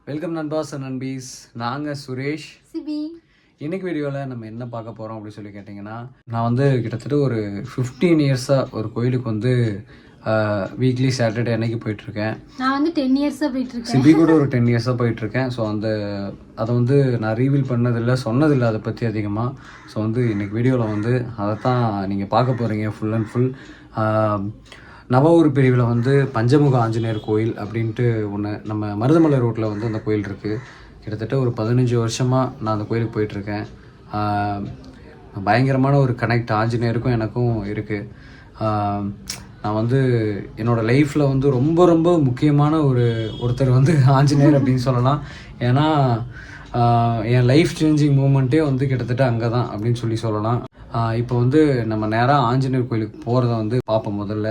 Welcome நண்பாஸ் and நண்பீஸ். நாங்கள் Suresh, CP. இன்னைக்கு வீடியோவில் நம்ம என்ன பார்க்க போகிறோம் அப்படின்னு சொல்லி கேட்டிங்கன்னா, நான் வந்து கிட்டத்தட்ட ஒரு 15 இயர்ஸாக ஒரு கோயிலுக்கு வந்து வீக்லி சாட்டர்டே அன்னைக்கு போயிட்டுருக்கேன். நான் வந்து 10 இயர்ஸாக போயிட்டுருக்கேன். சிபி கூட ஒரு 10 இயர்ஸாக போயிட்டுருக்கேன். ஸோ அதை வந்து நான் ரீவீல் பண்ணதில்லை, சொன்னதில்லை அதை பற்றி அதிகமாக. ஸோ வந்து இன்றைக்கி வீடியோவில் வந்து அதை தான் நீங்கள் பார்க்க போகிறீங்க ஃபுல் அண்ட் ஃபுல். நவஊர் பிரிவில் வந்து பஞ்சமுக ஆஞ்சநேயர் கோயில் அப்படின்ட்டு ஒன்று நம்ம மருதமலை ரோட்டில் வந்து அந்த கோயில் இருக்குது. கிட்டத்தட்ட ஒரு 15 வருஷமாக நான் அந்த கோயிலுக்கு போயிட்டுருக்கேன். பயங்கரமான ஒரு கனெக்ட் ஆஞ்சநேயருக்கும் எனக்கும் இருக்குது. நான் வந்து என்னோடய லைஃப்பில் வந்து ரொம்ப ரொம்ப முக்கியமான ஒருத்தர் வந்து ஆஞ்சநேயர் அப்படின்னு சொல்லலாம். ஏன்னா என் லைஃப் சேஞ்சிங் மூமெண்ட்டே வந்து கிட்டத்தட்ட அங்கே தான் அப்படின்னு சொல்லலாம். இப்போ வந்து நம்ம நேராக ஆஞ்சநேயர் கோயிலுக்கு போகிறத வந்து பார்ப்போம். முதல்ல